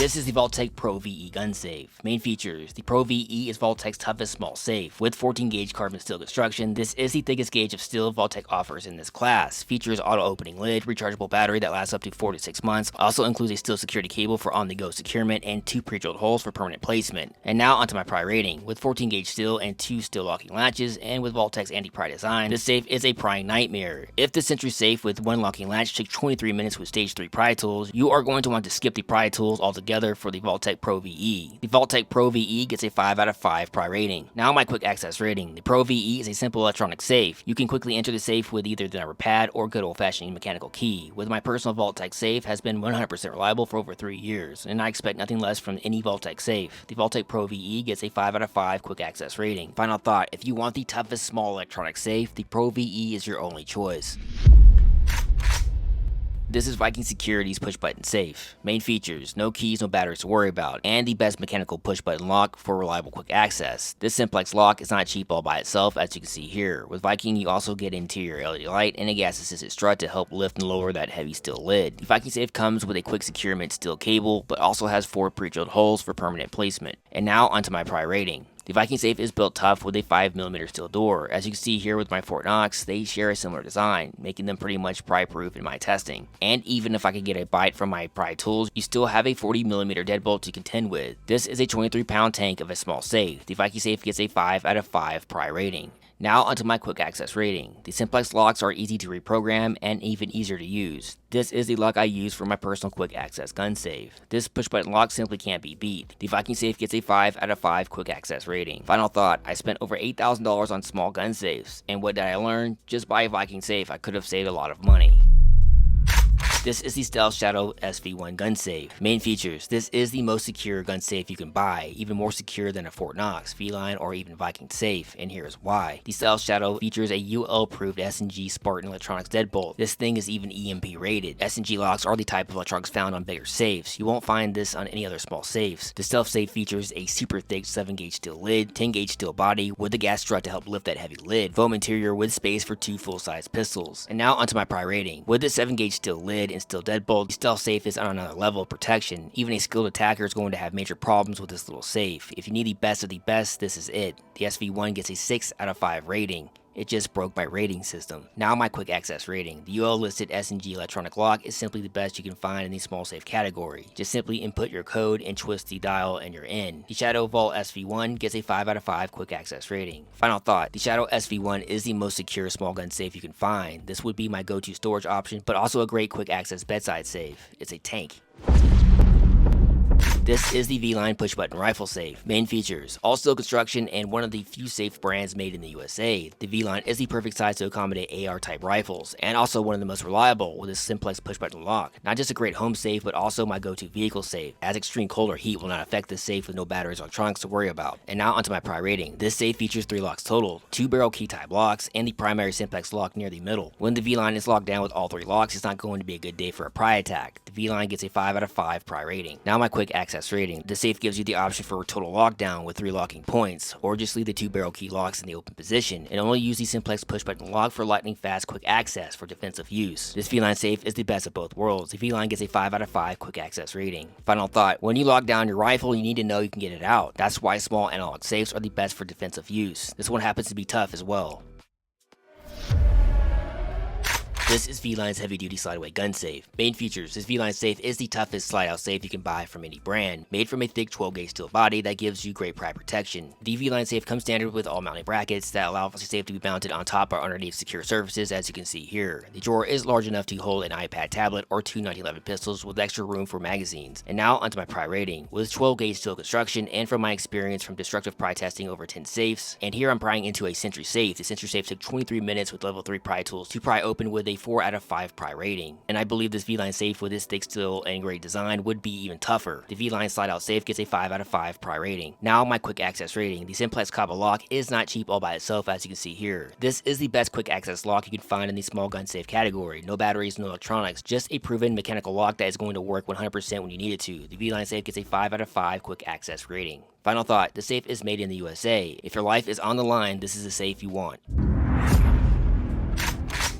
This is the Vaultec Pro VE gun safe. Main features: the Pro VE is Vaultec's toughest small safe. With 14 gauge carbon steel construction, this is the thickest gauge of steel Vaultec offers in this class. Features auto opening lid, rechargeable battery that lasts up to 4 to 6 months, also includes a steel security cable for on-the-go securement, and 2 pre-drilled holes for permanent placement. And now onto my pry rating. With 14 gauge steel and 2 steel locking latches, and with Vaultec's anti-pry design, this safe is a prying nightmare. If the Sentry safe with 1 locking latch took 23 minutes with stage 3 pry tools, you are going to want to skip the pry tools altogether for the Vaultec Pro VE. The Vaultec Pro VE gets a 5 out of 5 pry rating. Now my quick access rating. The Pro VE is a simple electronic safe. You can quickly enter the safe with either the number pad or good old-fashioned mechanical key. With my personal Vaultec safe has been 100% reliable for over 3 years, and I expect nothing less from any Vaultec safe. The Vaultec Pro VE gets a 5 out of 5 quick access rating. Final thought: if you want the toughest small electronic safe, the Pro VE is your only choice. This is Viking Security's push button safe. Main features: no keys, no batteries to worry about, and the best mechanical push button lock for reliable quick access. This simplex lock is not cheap all by itself, as you can see here. With Viking, you also get interior LED light and a gas assisted strut to help lift and lower that heavy steel lid. The Viking safe comes with a quick securement steel cable, but also has 4 pre-drilled holes for permanent placement. And now onto my pry rating. The Viking safe is built tough with a 5mm steel door. As you can see here with my Fort Knox, they share a similar design, making them pretty much pry proof in my testing. And even if I could get a bite from my pry tools, you still have a 40mm deadbolt to contend with. This is a 23-pound tank of a small safe. The Viking safe gets a 5 out of 5 pry rating. Now onto my quick access rating. The simplex locks are easy to reprogram and even easier to use. This is the lock I use for my personal quick access gun safe. This push button lock simply can't be beat. The Viking safe gets a 5 out of 5 quick access rating. Final thought: I spent over $8,000 on small gun safes. And what did I learn? Just buy a Viking safe. I could have saved a lot of money. This is the Stealth Shadow SV1 gun safe. Main features: this is the most secure gun safe you can buy, even more secure than a Fort Knox, V-Line, or even Viking safe, and here's why. The Stealth Shadow features a UL-approved S&G Spartan Electronics deadbolt. This thing is even EMP rated. S&G locks are the type of electronics found on bigger safes. You won't find this on any other small safes. The Stealth safe features a super thick 7-gauge steel lid, 10-gauge steel body with a gas strut to help lift that heavy lid, foam interior with space for 2 full-size pistols. And now onto my pry rating. With the 7-gauge steel lid and steel deadbolt, the Stealth safe is on another level of protection. Even a skilled attacker is going to have major problems with this little safe. If you need the best of the best, this is it. The SV1 gets a 6 out of 5 rating. It just broke my rating system. Now my quick access rating. The UL listed S&G electronic lock is simply the best you can find in the small safe category. Just simply input your code and twist the dial and you're in. The Shadow Vault SV1 gets a 5 out of 5 quick access rating. Final thought: the Shadow SV1 is the most secure small gun safe you can find. This would be my go-to storage option, but also a great quick access bedside safe. It's a tank. This is the V-Line push button rifle safe. Main features: all steel construction and one of the few safe brands made in the USA. The V-Line is the perfect size to accommodate AR type rifles, and also one of the most reliable with a simplex push button lock. Not just a great home safe, but also my go-to vehicle safe, as extreme cold or heat will not affect this safe with no batteries or electronics to worry about. And now onto my pry rating. This safe features 3 locks total, 2 barrel key type locks, and the primary simplex lock near the middle. When the V-Line is locked down with all 3 locks, it's not going to be a good day for a pry attack. The V-Line gets a 5 out of 5 pry rating. Now my quick access rating. The safe gives you the option for a total lockdown with 3 locking points, or just leave the 2 barrel key locks in the open position and only use the simplex push button lock for lightning fast quick access for defensive use. This V-Line safe is the best of both worlds. The V-Line gets a 5 out of 5 quick access rating. Final thought: when you lock down your rifle, you need to know you can get it out. That's why small analog safes are the best for defensive use. This one happens to be tough as well. This is V-Line's heavy-duty slide-away gun safe. Main features: this V-Line safe is the toughest slide-out safe you can buy from any brand. Made from a thick 12-gauge steel body that gives you great pry protection. The V-Line safe comes standard with all mounting brackets that allow the safe to be mounted on top or underneath secure surfaces, as you can see here. The drawer is large enough to hold an iPad tablet or 2 1911 pistols with extra room for magazines. And now onto my pry rating. With 12-gauge steel construction and from my experience from destructive pry testing over 10 safes, and here I'm prying into a Sentry safe. The Sentry safe took 23 minutes with level 3 pry tools to pry open with a 4 out of 5 pry rating. And I believe this V-Line safe with its thick steel and great design would be even tougher. The V-Line slide out safe gets a 5 out of 5 pry rating. Now my quick access rating. The simplex combo lock is not cheap all by itself, as you can see here. This is the best quick access lock you can find in the small gun safe category. No batteries, no electronics, just a proven mechanical lock that is going to work 100% when you need it to. The V-Line safe gets a 5 out of 5 quick access rating. Final thought: the safe is made in the USA. If your life is on the line, this is the safe you want.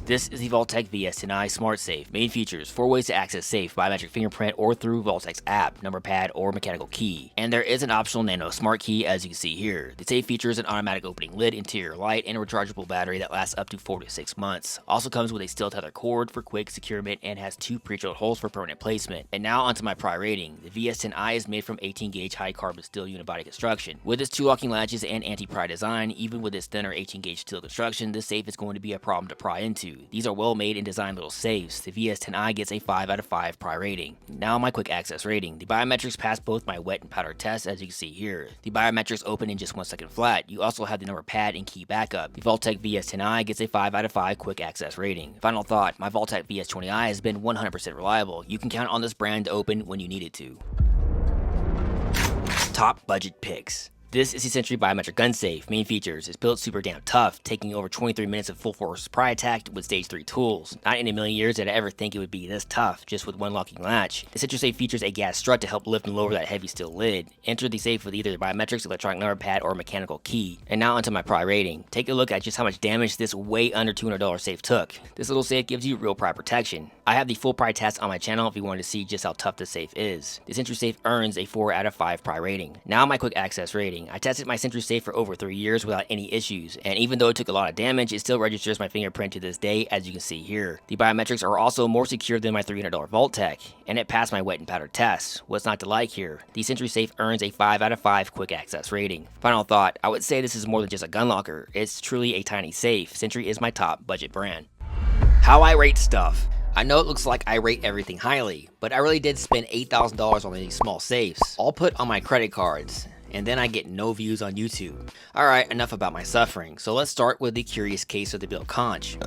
This is the Vaultek VS10i Smart Safe. Main features: 4 ways to access safe: biometric fingerprint or through Vaultek's app, number pad, or mechanical key. And there is an optional nano smart key, as you can see here. The safe features an automatic opening lid, interior light, and a rechargeable battery that lasts up to 4 to 6 months. Also comes with a steel tether cord for quick securement and has 2 pre-drilled holes for permanent placement. And now onto my pry rating. The VS10i is made from 18 gauge high carbon steel unibody construction. With its 2 locking latches and anti-pry design, even with its thinner 18 gauge steel construction, this safe is going to be a problem to pry into. These are well made and designed little safes. The VS10i gets a 5 out of 5 pry rating. Now my quick access rating. The biometrics pass both my wet and powder tests, as you can see here. The biometrics open in just 1 second flat. You also have the number pad and key backup. The Vaultek VS10i gets a 5 out of 5 quick access rating. Final thought, my Vaultek VS20i has been 100% reliable. You can count on this brand to open when you need it to. Top budget picks. This is the Sentry Biometric Gun Safe. Main features: it's built super damn tough, taking over 23 minutes of full force pry attack with stage 3 tools. Not in a million years did I ever think it would be this tough, just with 1 locking latch. The Sentry Safe features a gas strut to help lift and lower that heavy steel lid. Enter the safe with either the biometrics, electronic number pad, or mechanical key. And now onto my pry rating. Take a look at just how much damage this way under $200 safe took. This little safe gives you real pry protection. I have the full pry test on my channel if you wanted to see just how tough this safe is. The Sentry Safe earns a 4 out of 5 pry rating. Now my quick access rating. I tested my Sentry Safe for over 3 years without any issues, and even though it took a lot of damage, it still registers my fingerprint to this day, as you can see here. The biometrics are also more secure than my $300 Vaultek, and it passed my wet and powder test. What's not to like here? The Sentry Safe earns a 5 out of 5 quick access rating. Final thought, I would say this is more than just a gun locker. It's truly a tiny safe. Sentry is my top budget brand. How I rate stuff. I know it looks like I rate everything highly, but I really did spend $8,000 on these small safes, all put on my credit cards. And then I get no views on YouTube. Alright, enough about my suffering, so let's start with the curious case of the Bill Conch.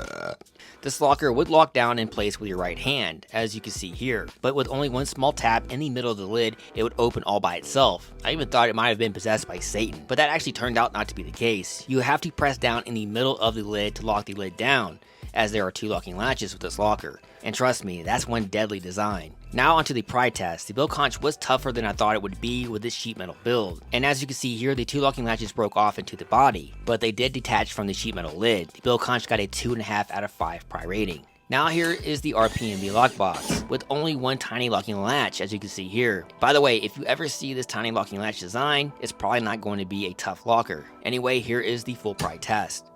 This locker would lock down in place with your right hand, as you can see here, but with only 1 small tap in the middle of the lid, it would open all by itself. I even thought it might have been possessed by Satan, but that actually turned out not to be the case. You have to press down in the middle of the lid to lock the lid down, as there are 2 locking latches with this locker. And trust me, that's one deadly design. Now onto the pry test. The Bill Conch was tougher than I thought it would be with this sheet metal build. And as you can see here, the 2 locking latches broke off into the body, but they did detach from the sheet metal lid. The Bill Conch got a 2.5 out of 5 pry rating. Now here is the RPMB lockbox, with only 1 tiny locking latch, as you can see here. By the way, if you ever see this tiny locking latch design, it's probably not going to be a tough locker. Anyway, here is the full pry test.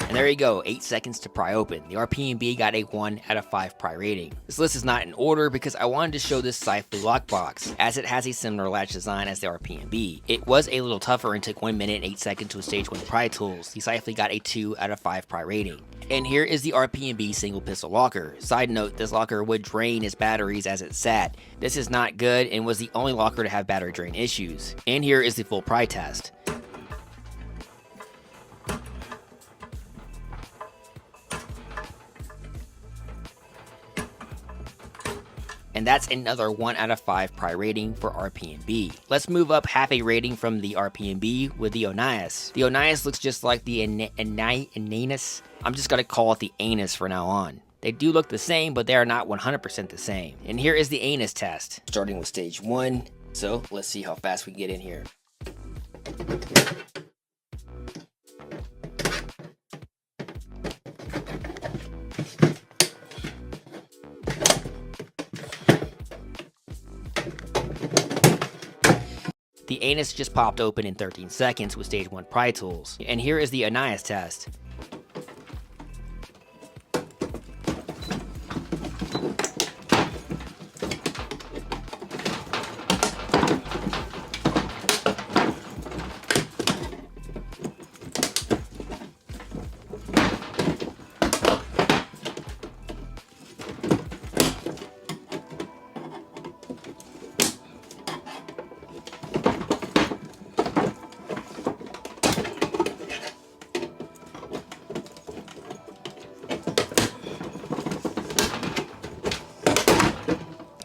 And there you go, 8 seconds to pry open. The RPMB got a 1 out of 5 pry rating. This list is not in order because I wanted to show this Scyfely lockbox, as it has a similar latch design as the RPMB. It was a little tougher and took 1 minute and 8 seconds with stage 1 pry tools. The Scyfely got a 2 out of 5 pry rating. And here is the RPMB single pistol locker. Side note, this locker would drain its batteries as it sat. This is not good and was the only locker to have battery drain issues. And here is the full pry test. And that's another 1 out of 5 pry rating for RPMB. Let's move up half a rating from the RPMB with the Onias. The Onias looks just like the Ananus. I'm just gonna call it the Anus from now on. They do look the same, but they are not 100% the same. And here is the Anus test, starting with stage 1. So let's see how fast we can get in here. The anus just popped open in 13 seconds with stage 1 pry tools. And here is the Onias test.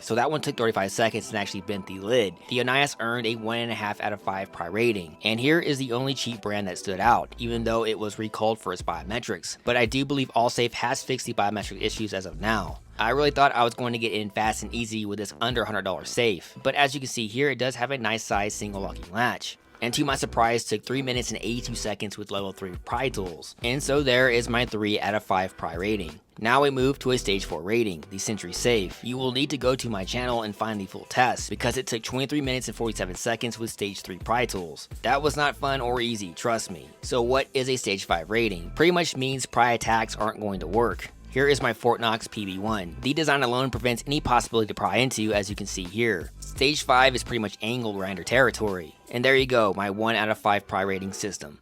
so that one took 35 seconds and actually bent the lid. The Onias earned a 1.5 out of 5 pry rating, and here is the only cheap brand that stood out, even though it was recalled for its biometrics. But I do believe Allsafe has fixed the biometric issues as of now. I really thought I was going to get in fast and easy with this under $100 safe, but as you can see here, it does have a nice size single locking latch. And to my surprise, took 3 minutes and 82 seconds with level 3 pry tools. And so there is my 3 out of 5 pry rating. Now we move to a stage 4 rating, the Sentry Safe. You will need to go to my channel and find the full test, because it took 23 minutes and 47 seconds with stage 3 pry tools. That was not fun or easy, trust me. So what is a stage 5 rating? Pretty much means pry attacks aren't going to work. Here is my Fort Knox PB1. The design alone prevents any possibility to pry into, as you can see here. Stage 5 is pretty much angle grinder territory. And there you go, my 1 out of 5 pry rating system.